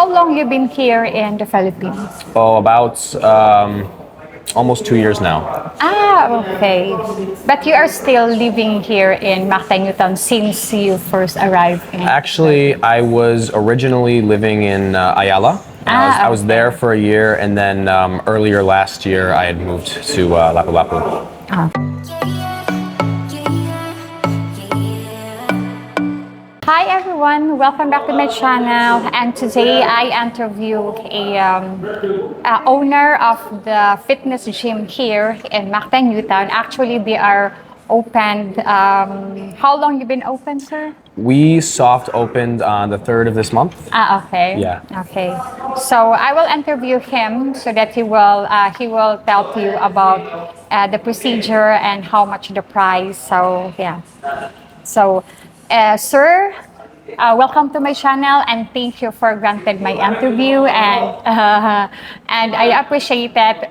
how long you been here in the Philippines? Oh, about almost 2 years now. Okay. But you are still living here in Mactan, Newtown since you first arrived in... Actually, I was originally living in Ayala. I was there for a year, and then earlier last year I had moved to Lapu-Lapu. Hi everyone, welcome back to my channel, and today I interview a owner of the fitness gym here in Mactan, Newtown. Actually, they are opened. How long you been open, sir? We soft opened on the 3rd of this month. Okay. Yeah. Okay. So I will interview him so that he will tell you about the procedure and how much the price. So yeah. So, sir, welcome to my channel, and thank you for granted my interview, and I appreciate that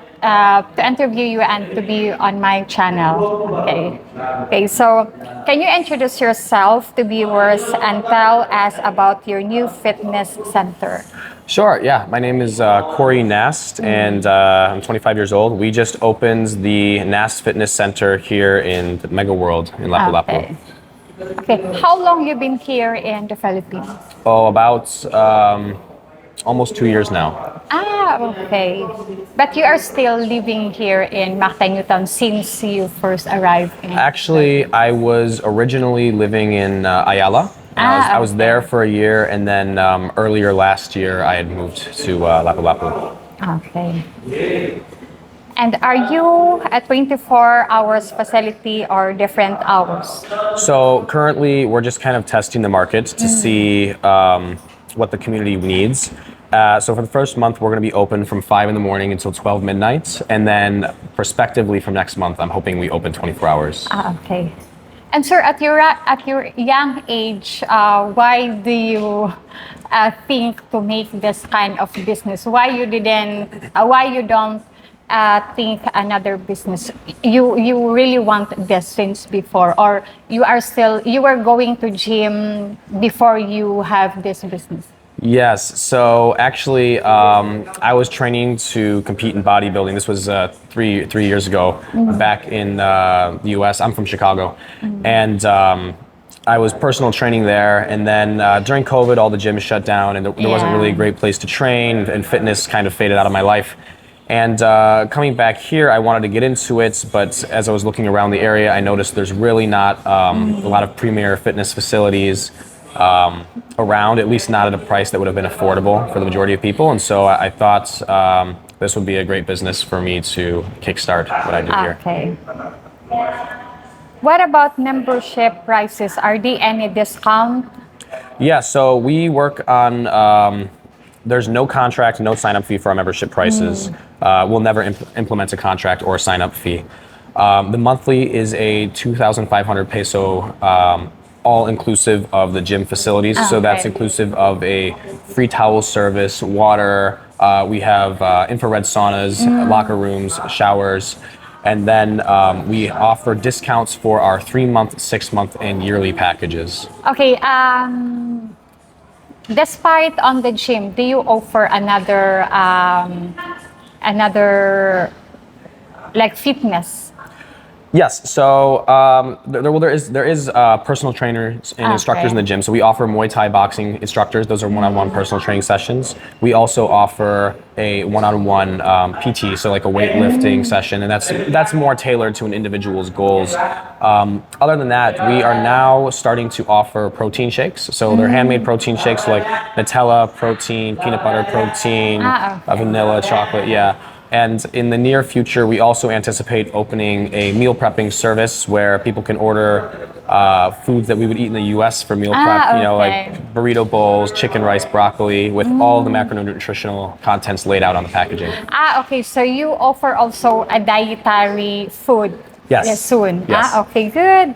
to interview you and to be on my channel. Okay. Okay. So, can you introduce yourself to viewers and tell us about your new fitness center? Sure, yeah. My name is Corey Nast, and I'm 25 years old. We just opened the Nast Fitness Center here in the Mega World in Lapu-Lapu. Okay. Okay. How long you been here in the Philippines? Oh, about almost 2 years now. Okay. But you are still living here in Mactan, Newtown since you first arrived in... Actually, I was originally living in Ayala. I was there for a year, and then earlier last year I had moved to Lapu-Lapu. Okay. And are you a 24 hours facility or different hours? So currently we're just kind of testing the market to see what the community needs. So for the first month, we're going to be open from 5 in the morning until 12 midnight. And then prospectively from next month, I'm hoping we open 24 hours. Okay. And sir, at your young age, why do you think to make this kind of business? Why you don't think another business? You really want this since before, or you were going to gym before you have this business? Yes. So actually, I was training to compete in bodybuilding. This was three years ago, back in the U.S. I'm from Chicago, and I was personal training there. And then during COVID, all the gyms shut down, and there wasn't really a great place to train, and fitness kind of faded out of my life. And coming back here, I wanted to get into it, but as I was looking around the area, I noticed there's really not a lot of premier fitness facilities around, at least not at a price that would have been affordable for the majority of people. And so I thought this would be a great business for me to kickstart what I do here. Okay. What about membership prices? Are there any discount? Yeah, so we work on, there's no contract, no sign-up fee for our membership prices. We'll never implement a contract or a sign-up fee. The monthly is a 2,500 peso all-inclusive of the gym facilities. So that's inclusive of a free towel service, water, we have infrared saunas, locker rooms, showers, and then we offer discounts for our 3-month, 6-month, and yearly packages. Okay, despite on the gym, do you offer another like fitness? Yes, so there is personal trainers and instructors in the gym. So we offer Muay Thai boxing instructors. Those are one-on-one personal training sessions. We also offer a one-on-one PT, so like a weightlifting session, and that's more tailored to an individual's goals. Other than that, we are now starting to offer protein shakes. So they're handmade protein shakes like Nutella protein, peanut butter protein, vanilla, chocolate, And in the near future, we also anticipate opening a meal prepping service where people can order foods that we would eat in the U.S. for meal prep, you know, like burrito bowls, chicken, rice, broccoli, with all the macronutritional contents laid out on the packaging. Okay. So you offer also a dietary food? Yes. Soon? Yes. Okay, good.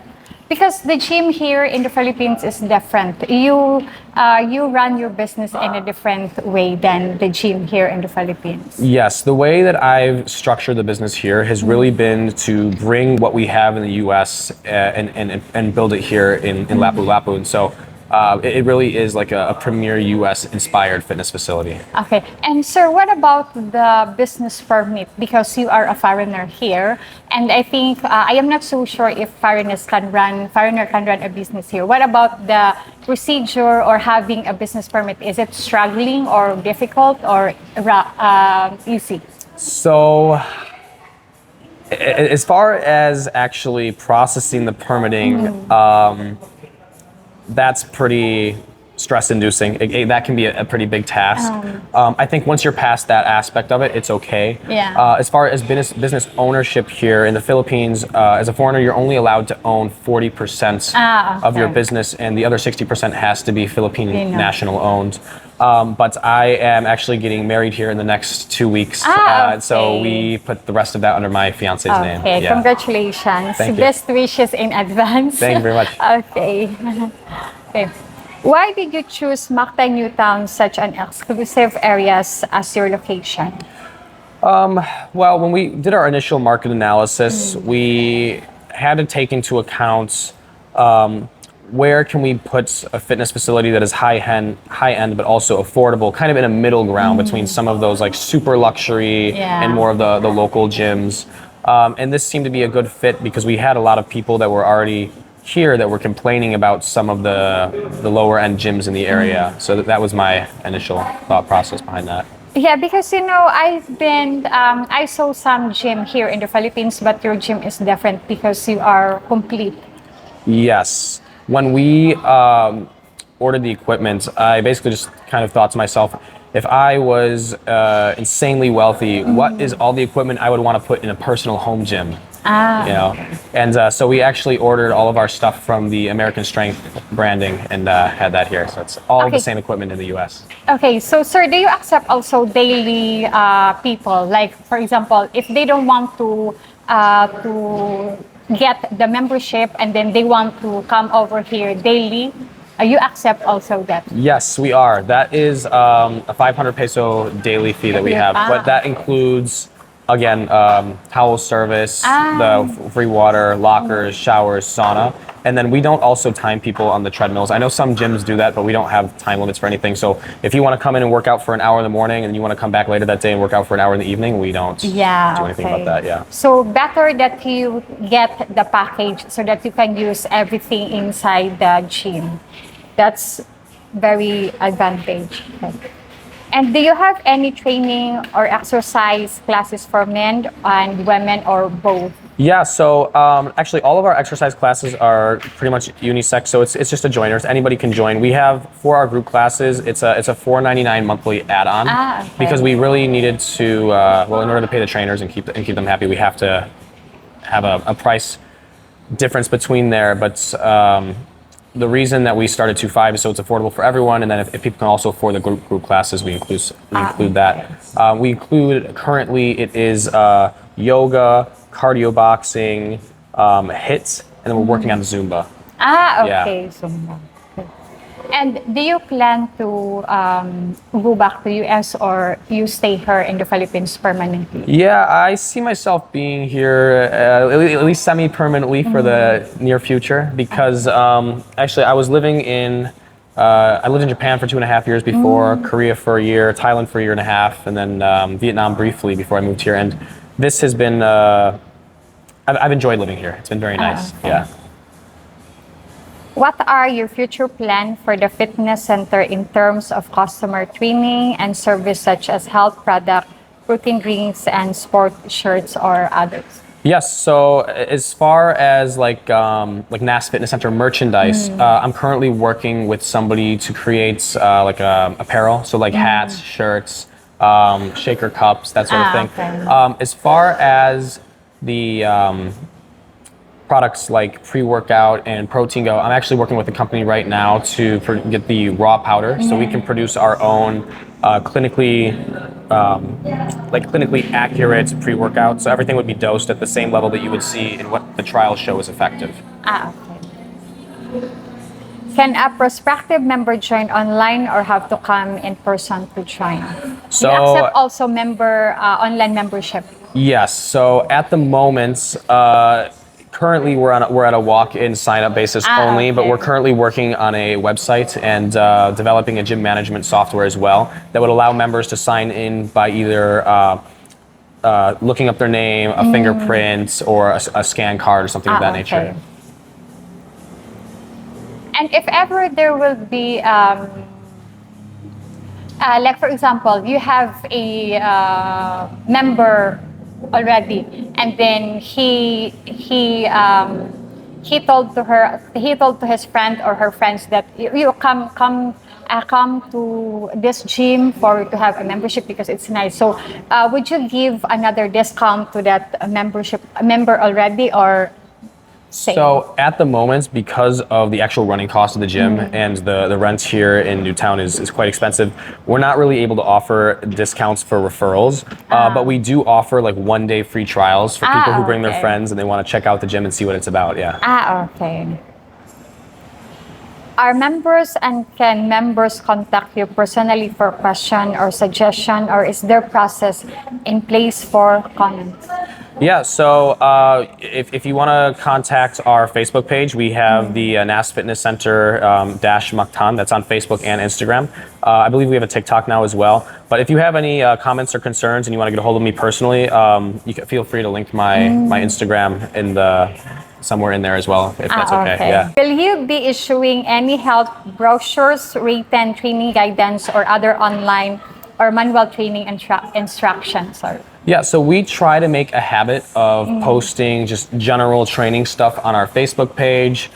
Because the gym here in the Philippines is different. You run your business in a different way than the gym here in the Philippines. Yes, the way that I've structured the business here has really been to bring what we have in the U.S. and build it here in Lapu-Lapu. And so it really is like a premier U.S. inspired fitness facility. Okay. And sir, what about the business permit? Because you are a foreigner here, and I think I am not so sure if foreigner can run a business here. What about the procedure or having a business permit? Is it struggling or difficult or easy? So, as far as actually processing the permitting, that's pretty stress-inducing. That can be a pretty big task. I think once you're past that aspect of it, it's okay. Yeah. As far as business ownership here in the Philippines, as a foreigner, you're only allowed to own 40% of your Okay. business, and the other 60% has to be Philippine Filipino. national owned. But I am actually getting married here in the next 2 weeks, so okay. we put the rest of that under my fiance's name. Okay, Yeah. congratulations. Thank you. Best wishes in advance. Thank you very much. Okay. Okay. Why did you choose Mactan Newtown, such an exclusive areas as your location? Well, when we did our initial market analysis, we had to take into account where can we put a fitness facility that is high end, but also affordable, kind of in a middle ground between some of those like super luxury Yeah. and more of the local gyms. And this seemed to be a good fit because we had a lot of people that were already here that were complaining about some of the lower end gyms in the area. So that was my initial thought process behind that. Yeah, because I saw some gym here in the Philippines, but your gym is different because you are complete. Yes. When we ordered the equipment, I basically just kind of thought to myself, if I was insanely wealthy, what is all the equipment I would want to put in a personal home gym? You know, and so we actually ordered all of our stuff from the American Strength branding and had that here. So it's all Okay. the same equipment in the U.S. Okay, so sir, do you accept also daily people? Like, for example, if they don't want to get the membership and then they want to come over here daily, you accept also that? Yes, we are. That is a 500 peso daily fee that we have, but that includes, again, towel service, the free water, lockers, showers, sauna. And then we don't also time people on the treadmills. I know some gyms do that, but we don't have time limits for anything. So if you want to come in and work out for an hour in the morning and you want to come back later that day and work out for an hour in the evening, we don't do anything about that. Yeah. So better that you get the package so that you can use everything inside the gym. That's very advantage. Okay. And do you have any training or exercise classes for men and women or both? Yeah, so actually all of our exercise classes are pretty much unisex, so it's just a joiners. Anybody can join. We have, for our group classes, it's a $4.99 monthly add-on Okay. because we really needed to, well, in order to pay the trainers and keep them happy, we have to have a price difference between there. But the reason that we started 2.5 is so it's affordable for everyone, and then if people can also afford the group classes, we include that. We include currently it is yoga, cardio boxing, HIIT, and then we're working on Zumba. Okay. Zumba. Okay. And do you plan to go back to US or you stay here in the Philippines permanently? Yeah, I see myself being here at least semi-permanently for the near future because actually I lived in Japan for 2.5 years before, Korea for a year, Thailand for a year and a half, and then Vietnam briefly before I moved here. And this has been, I've enjoyed living here. It's been very nice. Okay. Yeah. What are your future plans for the fitness center in terms of customer training and service such as health product, protein drinks, and sport shirts or others? Yes. So as far as like NAS Fitness Center merchandise, I'm currently working with somebody to create like apparel. So like hats, shirts, shaker cups, that sort of thing. Okay. As far as the products like pre-workout and protein go, I'm actually working with a company right now to get the raw powder so we can produce our own clinically accurate pre-workout. So everything would be dosed at the same level that you would see in what the trials show is effective. Okay. Can a prospective member join online or have to come in person to join? So, you accept also online membership? Yes. So at the moment, Currently, we're at a walk-in sign-up basis only, but okay. we're currently working on a website and developing a gym management software as well that would allow members to sign in by either looking up their name, a fingerprint, or a scan card or something of that nature. And if ever there will be, like for example, you have a member already, and then he told to his friend or her friends that you come to this gym to have a membership because it's nice. So would you give another discount to that member already, or same? So at the moment, because of the actual running cost of the gym and the rent here in Newtown is quite expensive, we're not really able to offer discounts for referrals. But we do offer like 1-day free trials for people who bring their friends and they want to check out the gym and see what it's about. Yeah. Okay. Are members and can members contact you personally for question or suggestion, or is there process in place for comments? Yeah, so if you want to contact our Facebook page, we have the NAS Fitness Center dash Mactan. That's on Facebook and Instagram. I believe we have a TikTok now as well. But if you have any comments or concerns and you want to get a hold of me personally, you can feel free to link my Instagram in somewhere in there as well, if that's okay. Yeah. Will you be issuing any health brochures, written training guidance, or other online or manual training instructions? Yeah, so we try to make a habit of posting just general training stuff on our Facebook page.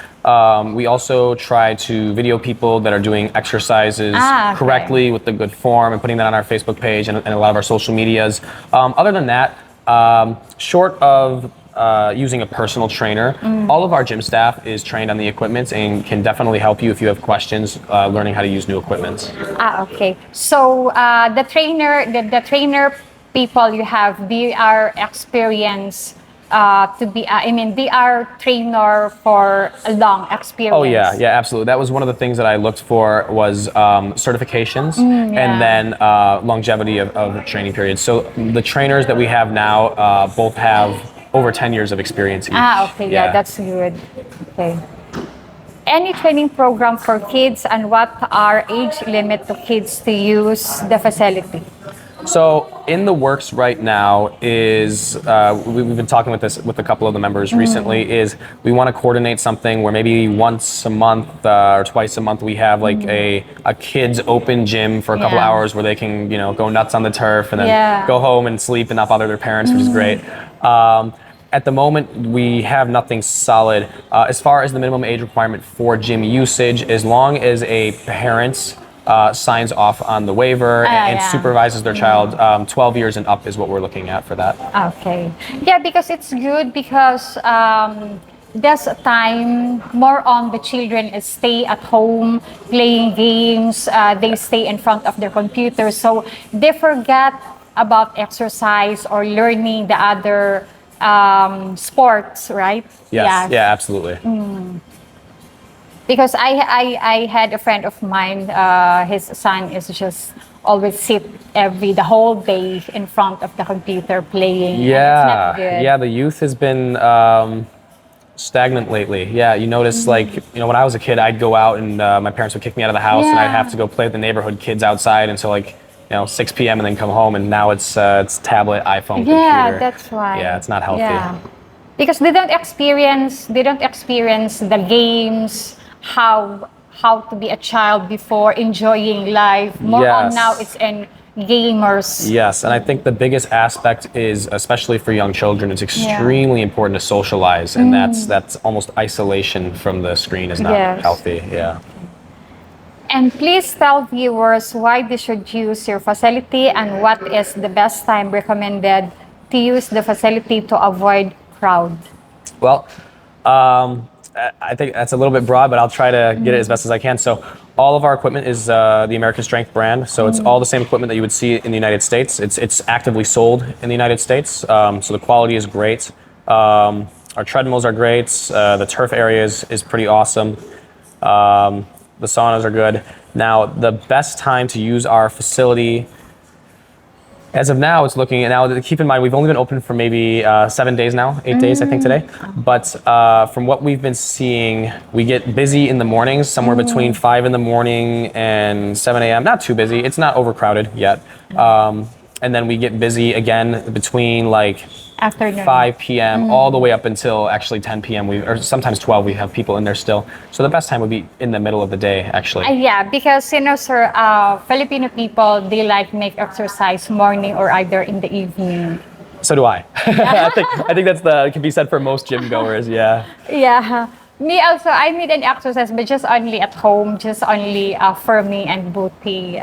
We also try to video people that are doing exercises correctly with the good form and putting that on our Facebook page and a lot of our social medias. Other than that, short of using a personal trainer, all of our gym staff is trained on the equipment and can definitely help you if you have questions learning how to use new equipment. Okay. So the trainer people you have, they are experienced they are trainer for a long experience. Oh yeah, absolutely. That was one of the things that I looked for was certifications and then longevity of training periods. So the trainers that we have now both have over 10 years of experience each. Okay, yeah, that's good. Okay. Any training program for kids, and what are age limit to kids to use the facility? So in the works right now is we've been talking with a couple of the members recently. Is we want to coordinate something where maybe once a month or twice a month we have like a kids open gym for a couple hours where they can go nuts on the turf and then go home and sleep and not bother their parents, which is great. At the moment, we have nothing solid. As far as the minimum age requirement for gym usage, as long as a parent signs off on the waiver and supervises their child, 12 years and up is what we're looking at for that. Okay. Yeah, because it's good because there's a time more on the children is stay at home playing games. They stay in front of their computer, so they forget about exercise or learning the other sports, right? Yes. Yeah, absolutely. Because I had a friend of mine, his son is just always sit the whole day in front of the computer playing. Yeah, the youth has been stagnant lately. Yeah, you notice when I was a kid, I'd go out and my parents would kick me out of the house and I'd have to go play with the neighborhood kids outside until 6 p.m. and then come home, and now it's tablet, iPhone, computer. Yeah, that's right. Yeah, it's not healthy. Yeah. Because they don't experience the games, how to be a child before enjoying life. More on now it's in gamers. Yes, and I think the biggest aspect is, especially for young children, it's extremely important to socialize, and that's almost isolation from the screen is not healthy. Yeah. And please tell viewers why they should use your facility and what is the best time recommended to use the facility to avoid crowd. Well, I think that's a little bit broad, but I'll try to get it as best as I can. So all of our equipment is the American Strength brand. So it's all the same equipment that you would see in the United States. It's actively sold in the United States. So the quality is great. Our treadmills are great. The turf area is pretty awesome. The saunas are good. Now, the best time to use our facility As of now, it's looking, and now keep in mind, we've only been open for maybe 7 days now, 8 days, I think, today. But from what we've been seeing, we get busy in the mornings, somewhere between 5 in the morning and 7 a.m. Not too busy. It's not overcrowded yet. And then we get busy again between like Afternoon. 5 p.m. all the way up until actually 10 p.m. Or sometimes 12. We have people in there still. So the best time would be in the middle of the day, actually. Yeah, because sir, Filipino people, they like make exercise morning or either in the evening. So do I. I think can be said for most gym goers. Yeah. Yeah. Me also, I need an exercise, but just only at home, just only for me and booty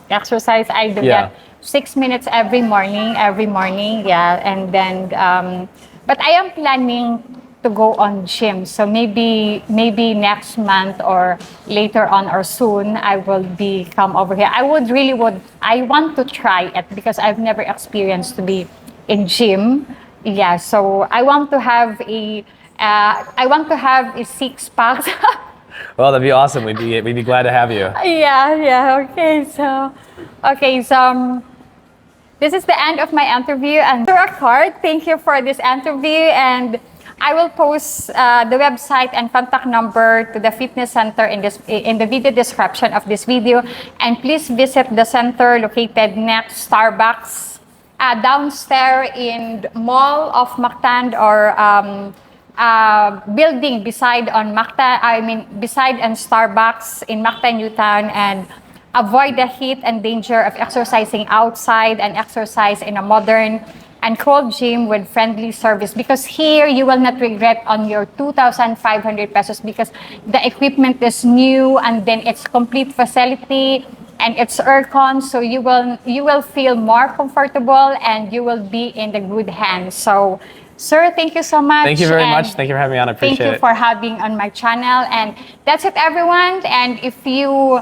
exercise. I do Yeah. that 6 minutes every morning, yeah. And then, but I am planning to go on gym. So maybe next month or later on or soon, I will be come over here. I want to try it because I've never experienced to be in gym. Yeah, so I want to have a six pack. Well, that'd be awesome. We'd be glad to have you. Yeah. Okay, so this is the end of my interview. And record, thank you for this interview. And I will post the website and contact number to the fitness center in the video description of this video. And please visit the center located next Starbucks, downstairs in the mall of Mactan, or building beside on Mactan. Beside on Starbucks in Mactan, Newtown, and avoid the heat and danger of exercising outside and exercise in a modern and cold gym with friendly service, because here you will not regret on your 2,500 pesos because the equipment is new and then it's complete facility and it's aircon, so you will feel more comfortable and you will be in the good hands. So sir, thank you so much. Thank you very much. Thank you for having me on. I appreciate it. Thank you for having on my channel. And that's it, everyone. And if you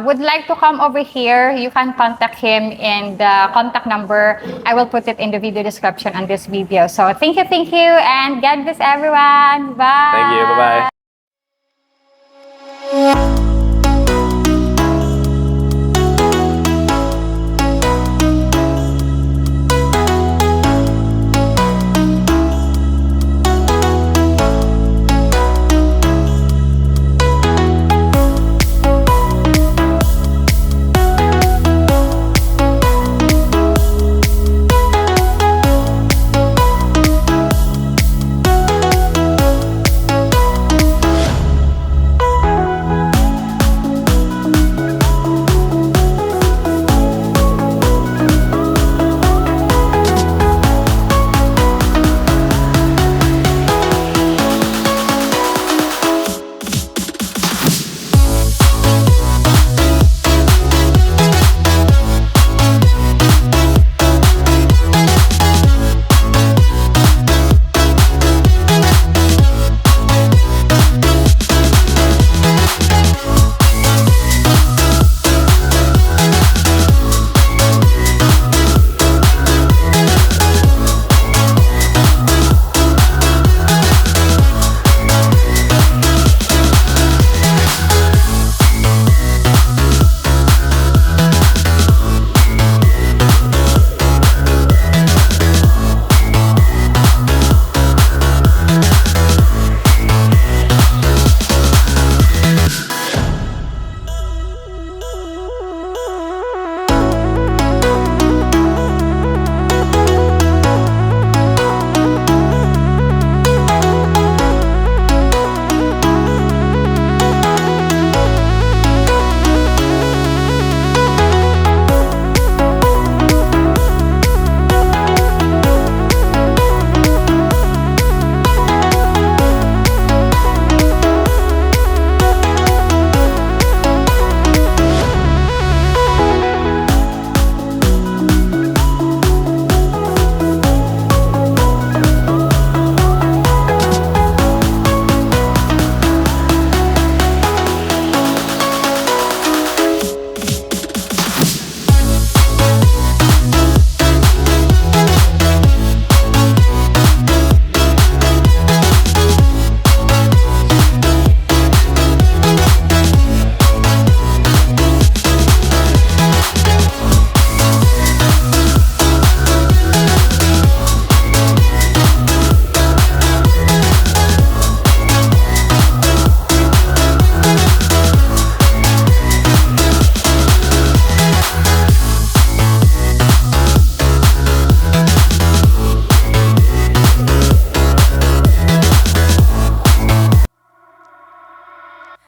would like to come over here, you can contact him in the contact number. I will put it in the video description on this video. So thank you, and God bless everyone. Bye. Thank you. Bye-bye.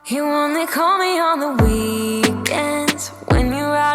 You only call me on the weekends when you're out